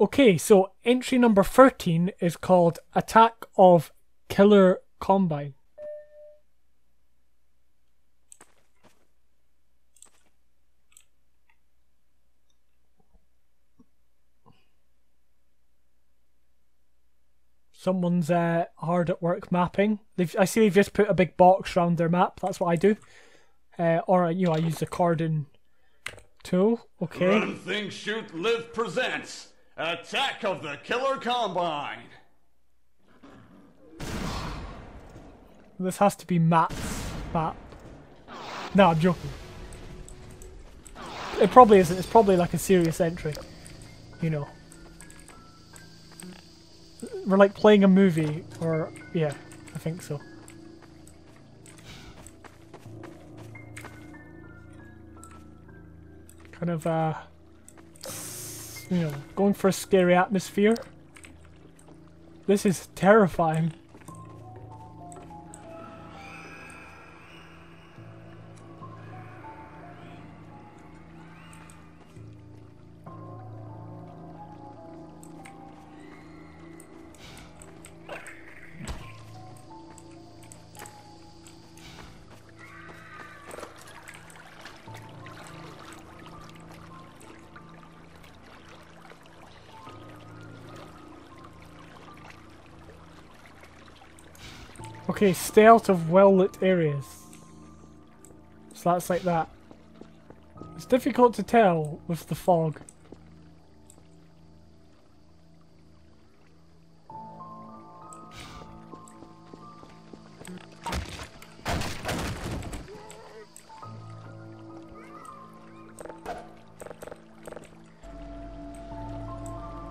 Okay, so entry number 13 is called Attack of Killer Combine. Someone's hard at work mapping. I see they've just put a big box around their map. That's what I do. Or, you know, I use the cordon tool. Okay. Run, Think, Shoot, Live presents Attack of the Killer Combine. This has to be Matt's map. No, I'm joking. It probably isn't. It's probably like a serious entry. You know. We're like playing a movie, or yeah, I think so. Kind of, you know, going for a scary atmosphere. This is terrifying. Okay, stay out of well-lit areas. So that's like that. It's difficult to tell with the fog.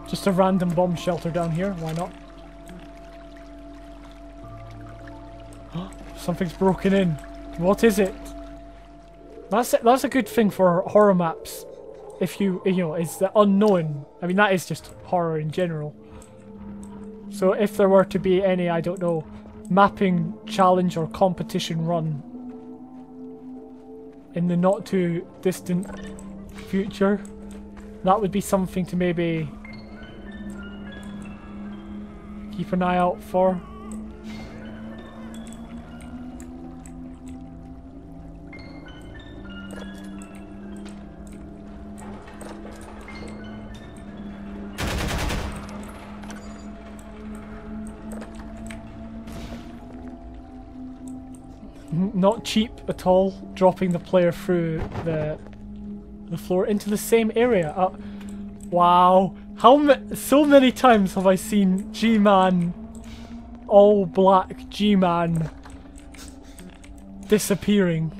Just a random bomb shelter down here, why not? Something's broken in. What is it? That's a good thing for horror maps. If you know, it's the unknown. I mean, that is just horror in general. So if there were to be any, I don't know, mapping challenge or competition run in the not too distant future, that would be something to maybe keep an eye out for. Not cheap at all, dropping the player through the floor into the same area. Wow, so many times have I seen G-Man, all black G-Man, disappearing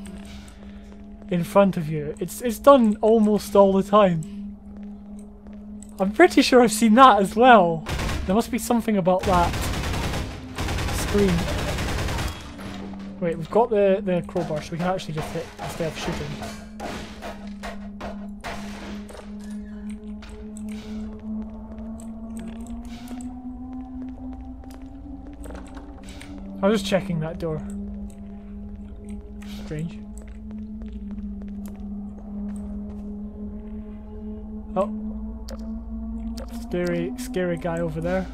in front of you. It's done almost all the time. I'm pretty sure I've seen that as well. There must be something about that screen. Wait, we've got the crowbar, so we can actually just hit instead of shooting. I was just checking that door. Strange. Oh. Scary guy over there.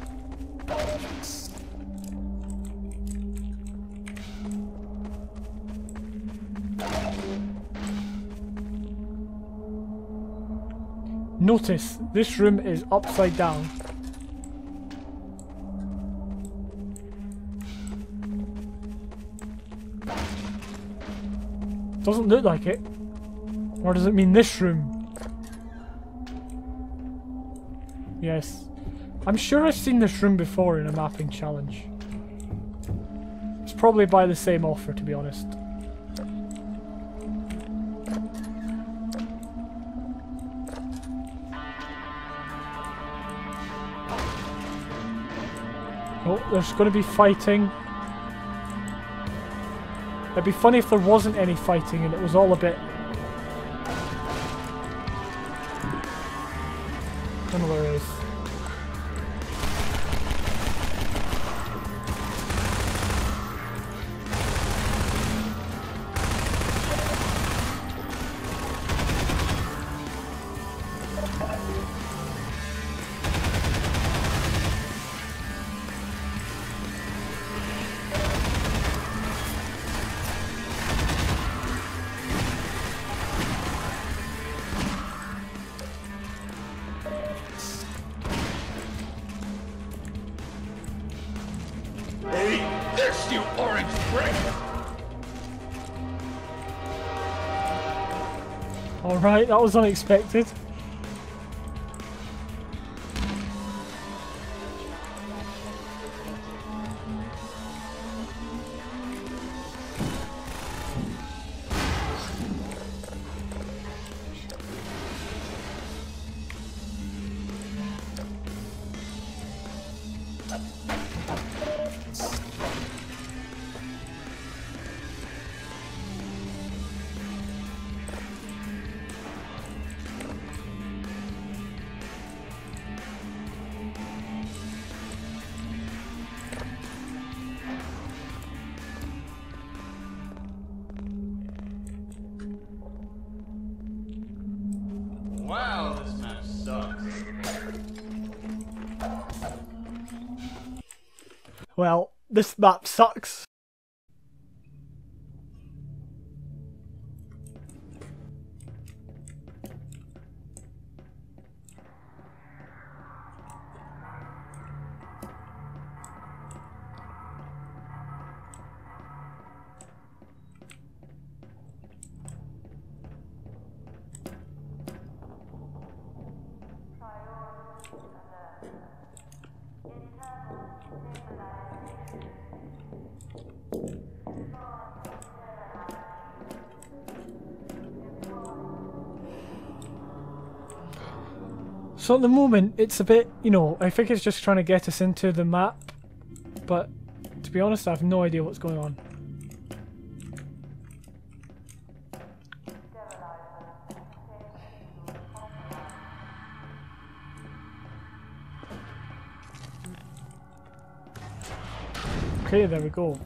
Notice, this room is upside down. Doesn't look like it. Or does it mean this room? Yes. I'm sure I've seen this room before in a mapping challenge. It's probably by the same author, to be honest. Oh, there's going to be fighting. It'd be funny if there wasn't any fighting and it was all a bit... I don't know where it is. this, you orange prick! Alright, that was unexpected. Wow, this map sucks. Well, this map sucks. So at the moment, it's a bit, you know, I think it's just trying to get us into the map, but to be honest, I have no idea what's going on. Okay, there we go.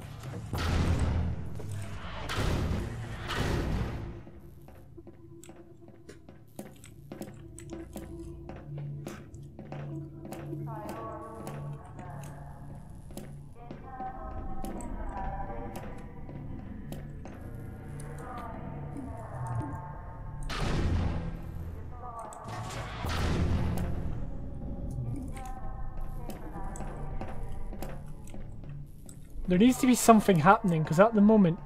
There needs to be something happening, because at the moment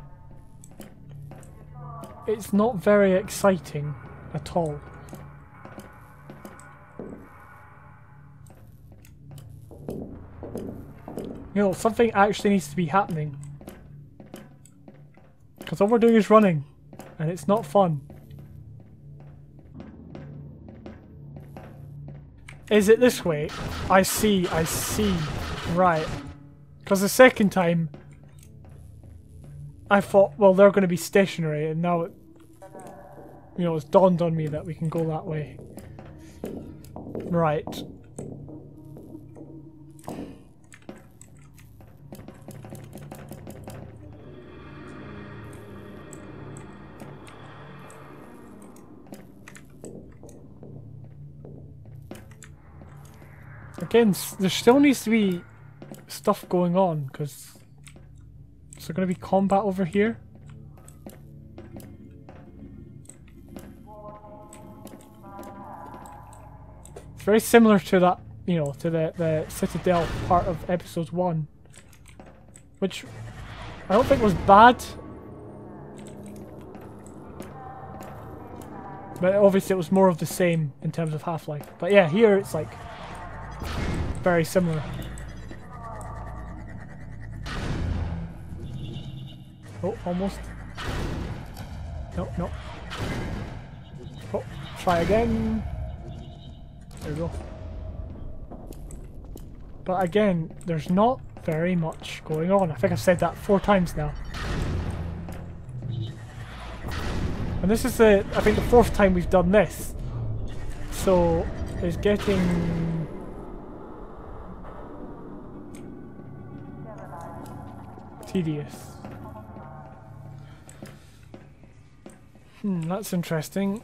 it's not very exciting at all. You know, something actually needs to be happening. Because all we're doing is running, and it's not fun. Is it this way? I see, right. Because the second time, I thought, well, they're going to be stationary, and now, you know, it's dawned on me that we can go that way. Right. Again, there still needs to be stuff going on, because is there going to be combat over here? It's very similar to that, you know, to the Citadel part of episode 1, which I don't think was bad, but obviously it was more of the same in terms of Half-Life. But yeah, here it's like very similar. Oh, almost. No, no. Oh, try again. There we go. But again, there's not very much going on. I think I've said that 4 times now. And this is I think the 4th time we've done this. So, it's getting tedious. That's interesting.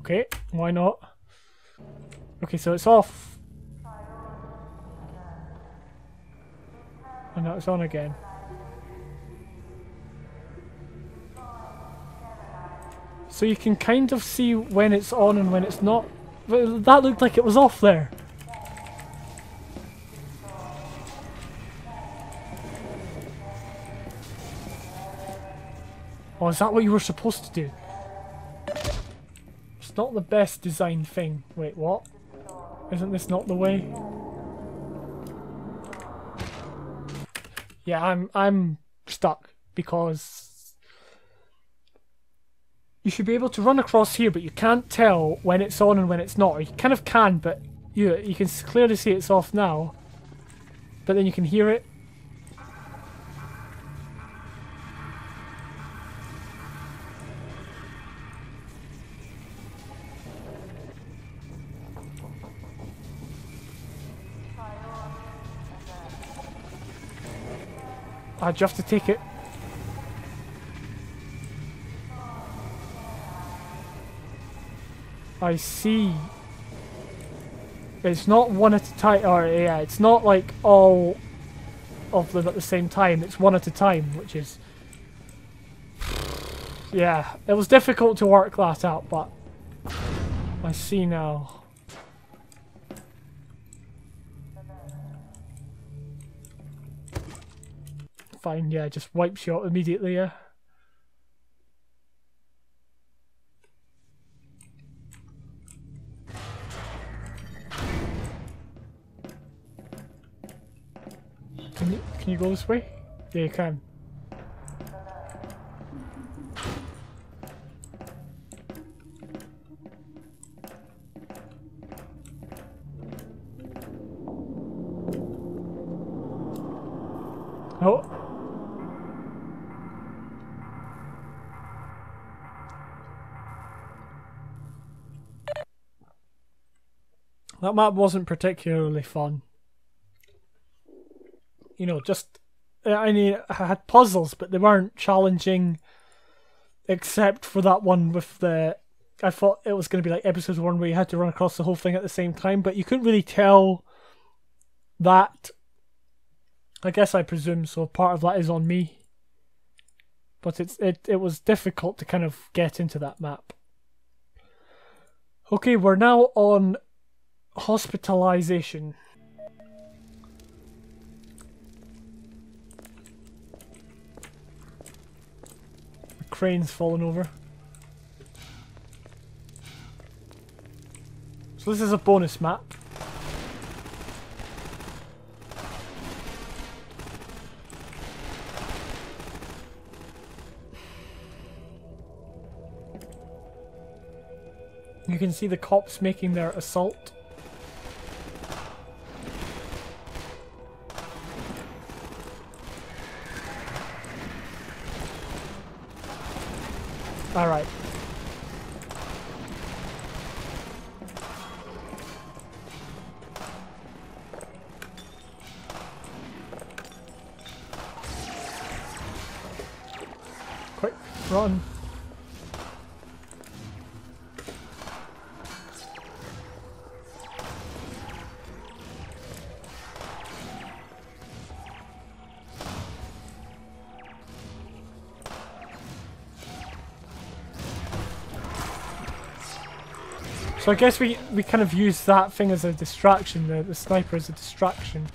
Okay, why not? Okay, so it's off. And now it's on again. So you can kind of see when it's on and when it's not. But that looked like it was off there. Oh, is that what you were supposed to do? It's not the best designed thing. Wait, what? Isn't this not the way? Yeah, I'm stuck because you should be able to run across here, but you can't tell when it's on and when it's not. Or you kind of can, but you can clearly see it's off now. But then you can hear it. I'd have to take it. I see. It's not one at a time, or yeah, it's not like all of them at the same time. It's one at a time, which is... Yeah, it was difficult to work that out, but I see now. Fine, yeah, just wipes you out immediately, yeah. Can you go this way? Yeah, you can. Oh. That map wasn't particularly fun. You know, just... I mean, I had puzzles, but they weren't challenging except for that one with the... I thought it was going to be like episode 1 where you had to run across the whole thing at the same time, but you couldn't really tell that. I guess I presume so. Part of that is on me. But it was difficult to kind of get into that map. Okay, we're now on Hospitalization. The crane's fallen over. So this is a bonus map. You can see the cops making their assault. Alright. Quick, run. So I guess we kind of use that thing as a distraction, the sniper as a distraction.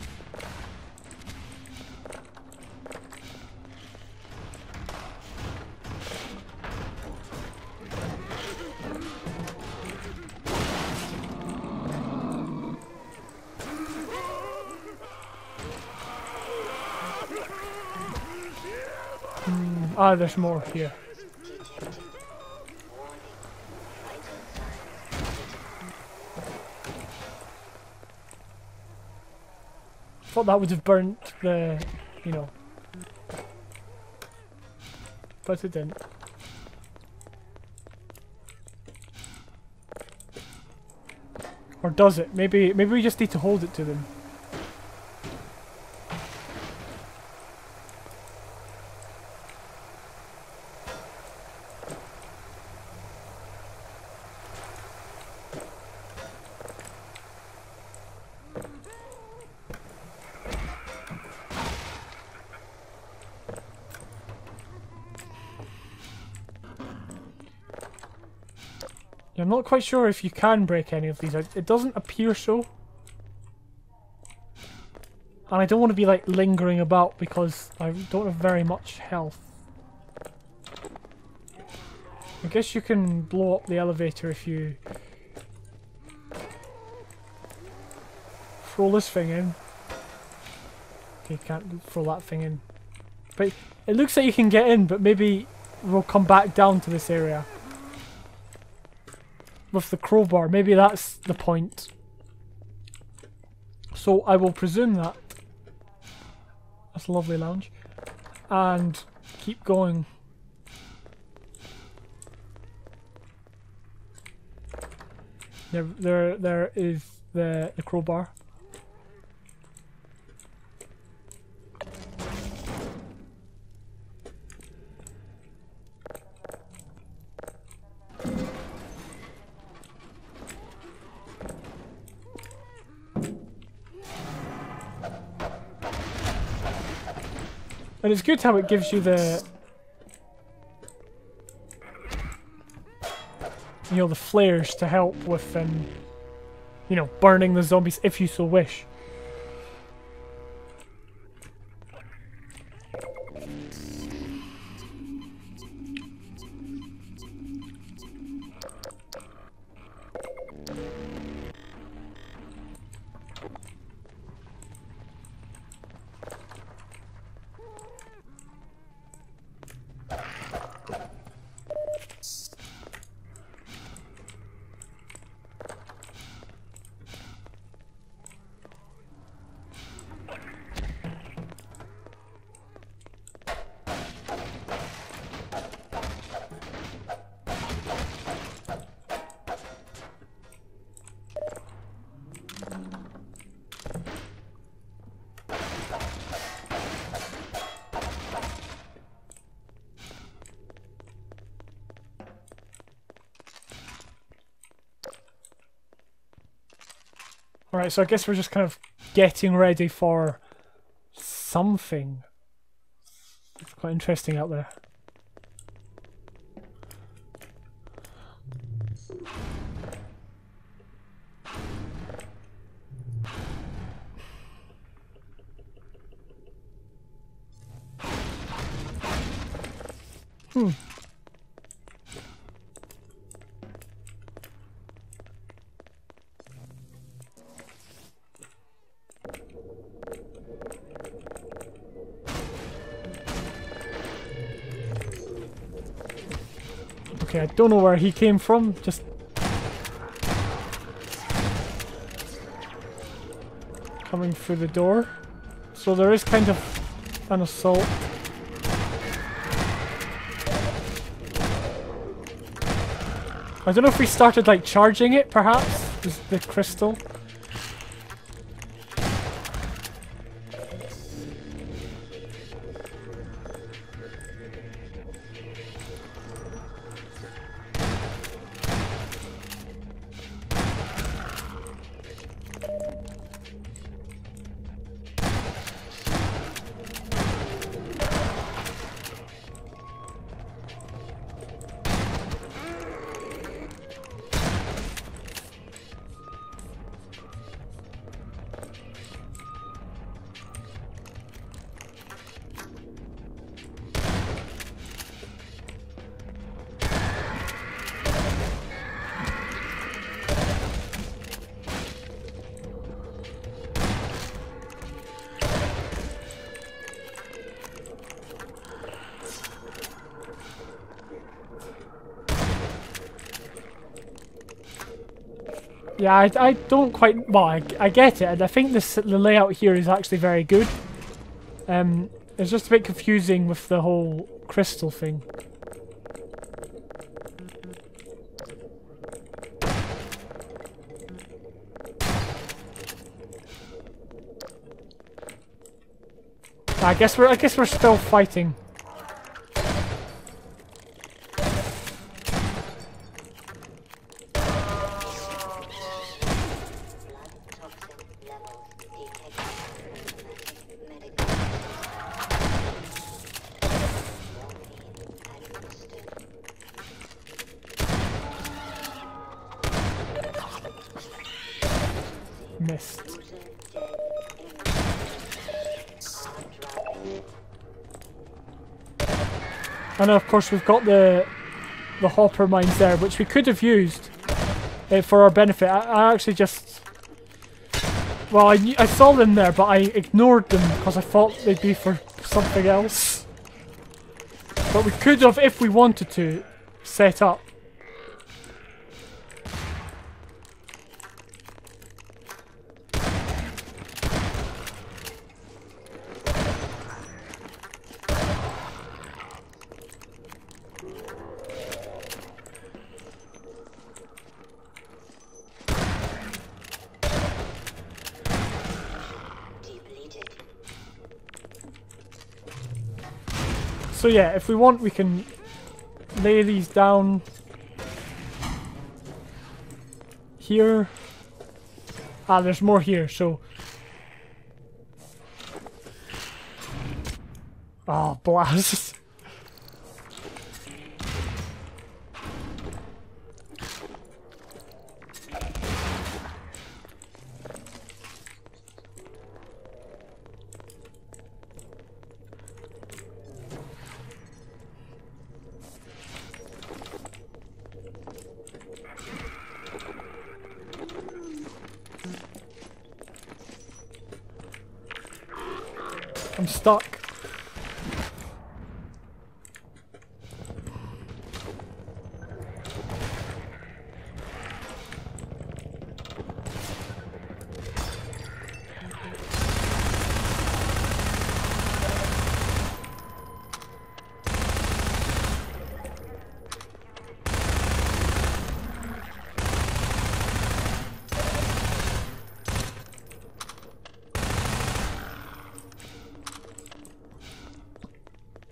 Ah, there's more here. Thought that would have burnt the, you know, but it didn't. Or does it? Maybe we just need to hold it to them. I'm not quite sure if you can break any of these. It doesn't appear so. And I don't want to be like lingering about because I don't have very much health. I guess you can blow up the elevator if you throw this thing in. Okay, you can't throw that thing in. But it looks like you can get in, but maybe we'll come back down to this area. With the crowbar, maybe that's the point. So I will presume that. That's a lovely lounge. And keep going. There is the crowbar. And it's good how it gives you the, you know, the flares to help with, you know, burning the zombies if you so wish. Alright, so I guess we're just kind of getting ready for something. It's quite interesting out there. Okay, I don't know where he came from, just... coming through the door. So there is kind of an assault. I don't know if we started like charging it, perhaps? The crystal. Yeah, I don't quite... Well, I get it, and I think the layout here is actually very good. It's just a bit confusing with the whole crystal thing. I guess we're still fighting. chest. And of course we've got the hopper mines there, which we could have used for our benefit. I actually just... Well, I saw them there, but I ignored them because I thought they'd be for something else. But we could have, if we wanted to, set up. So yeah, if we want, we can lay these down here. Ah, there's more here, so... Oh, blast. I'm stuck.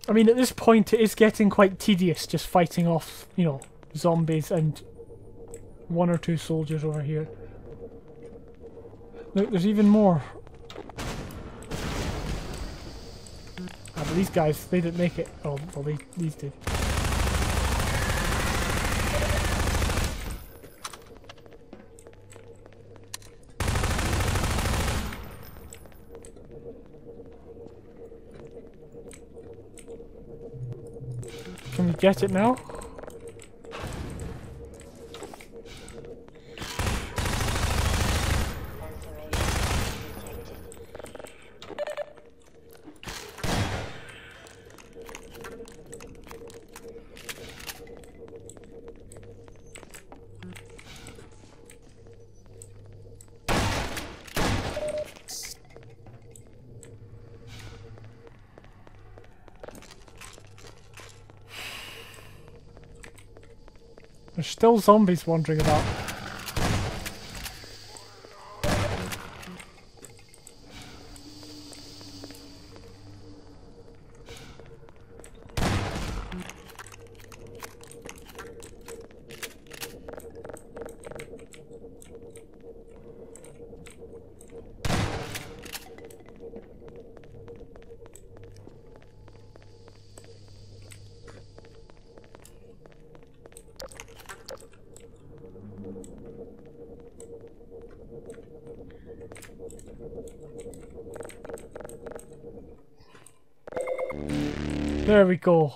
I mean, at this point it is getting quite tedious just fighting off, you know, zombies and one or two soldiers over here. Look, there's even more. Ah, but these guys, they didn't make it. Oh, well, these did. Can we get it now? There's still zombies wandering about. There we go.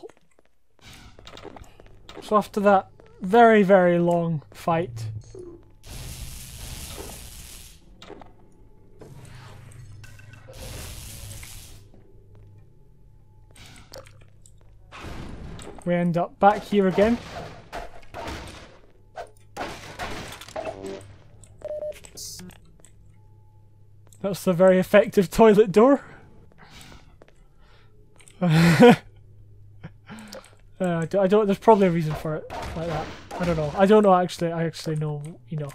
So after that very, very long fight, we end up back here again. That's a very effective toilet door. I don't. There's probably a reason for it like that. I don't know. I don't know. Actually, I actually know. You know.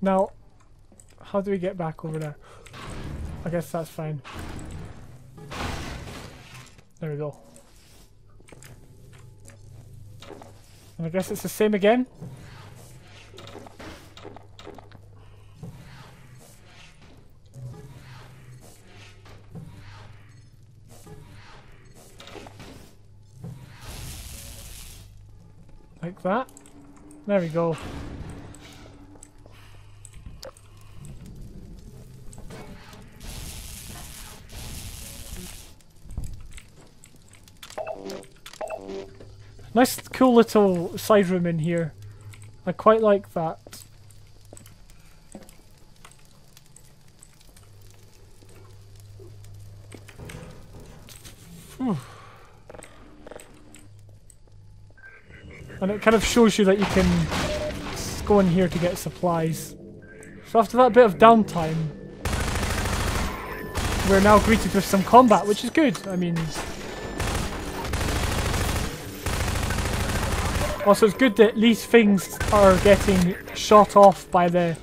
Now, how do we get back over there? I guess that's fine. There we go. And I guess it's the same again. Like that. There we go. Nice cool little side room in here. I quite like that. Whew. And it kind of shows you that you can go in here to get supplies. So after that bit of downtime, we're now greeted with some combat, which is good. I mean, also it's good that these things are getting shot off by the,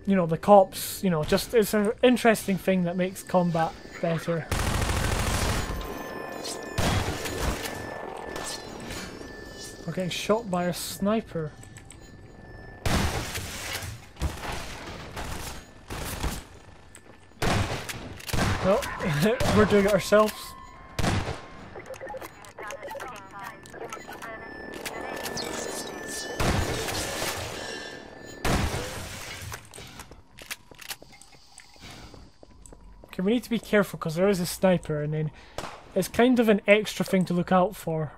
you know, the cops. You know, just it's an interesting thing that makes combat better. We're getting shot by a sniper. No, we're doing it ourselves. Okay, we need to be careful because there is a sniper, and then it's kind of an extra thing to look out for.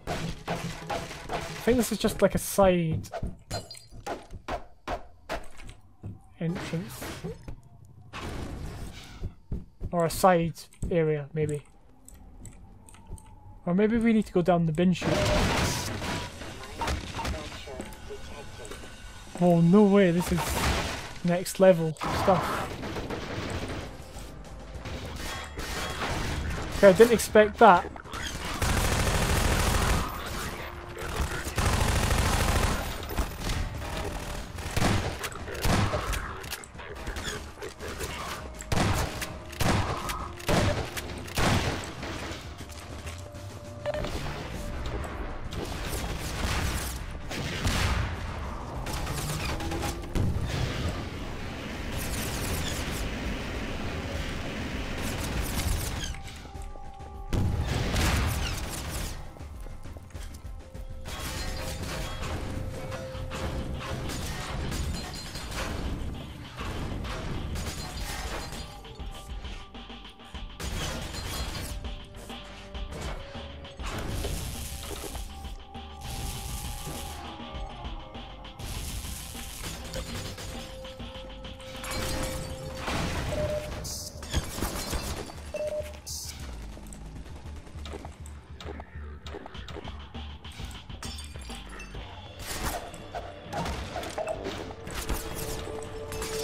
I think this is just like a side entrance. Or a side area, maybe. Or maybe we need to go down the bin chute. Oh, no way, this is next level stuff. Okay, I didn't expect that.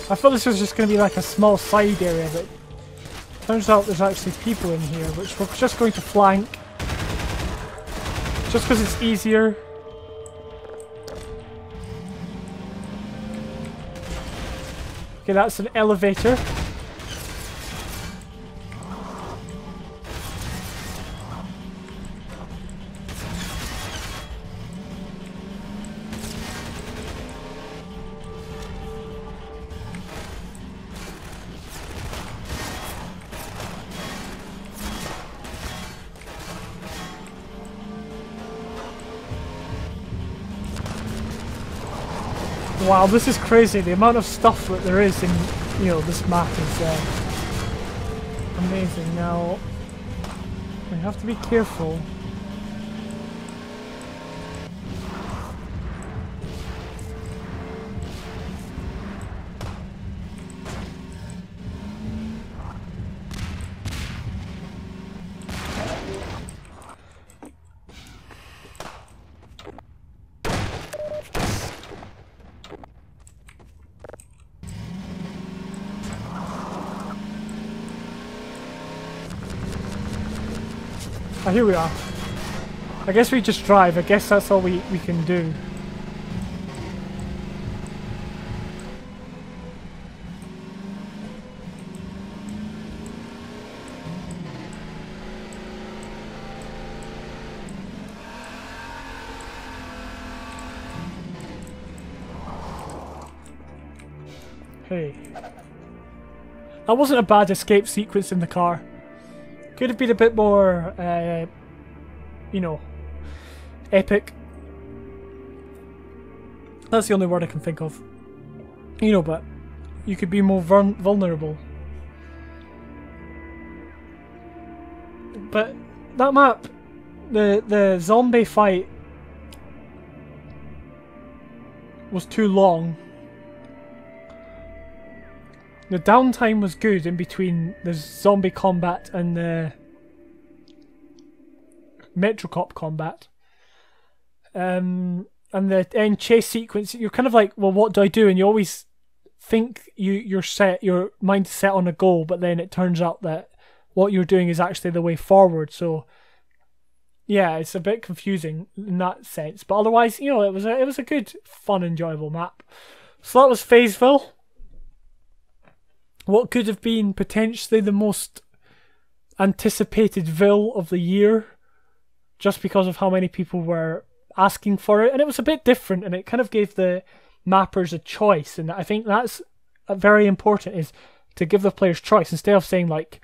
I thought this was just going to be like a small side area, but turns out there's actually people in here, which we're just going to flank. Just because it's easier. Okay, that's an elevator. Wow, this is crazy. The amount of stuff that there is in, you know, this map is amazing. Now, we have to be careful. Oh, here we are. I guess we just drive. I guess that's all we can do. Hey. That wasn't a bad escape sequence in the car. Could have been a bit more, you know, epic. That's the only word I can think of. You know, but you could be more vulnerable. But that map, the zombie fight was too long. The downtime was good in between the zombie combat and the Metrocop combat. And the end chase sequence, you're kind of like, well, what do I do? And you always think your mind is set on a goal, but then it turns out that what you're doing is actually the way forward. So yeah, it's a bit confusing in that sense. But otherwise, you know, it was a good, fun, enjoyable map. So that was PhaseVille. What could have been potentially the most anticipated Ville of the year, just because of how many people were asking for it, and it was a bit different, and it kind of gave the mappers a choice, and I think that's very important, is to give the players choice instead of saying like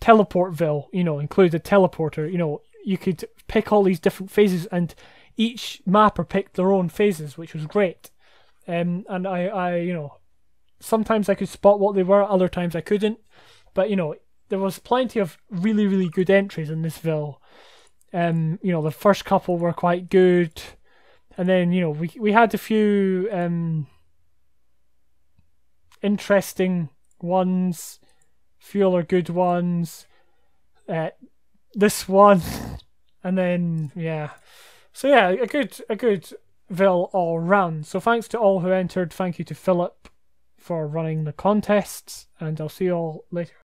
Teleportville, you know, include a teleporter. You know, you could pick all these different phases, and each mapper picked their own phases, which was great. And I you know, sometimes I could spot what they were, other times I couldn't, but you know, there was plenty of really, really good entries in this Ville. You know, the first couple were quite good, and then, you know, we had a few interesting ones, few other good ones, this one, and then yeah, so yeah, a good Ville all round. So thanks to all who entered. Thank you to Philip for running the contests, and I'll see you all later.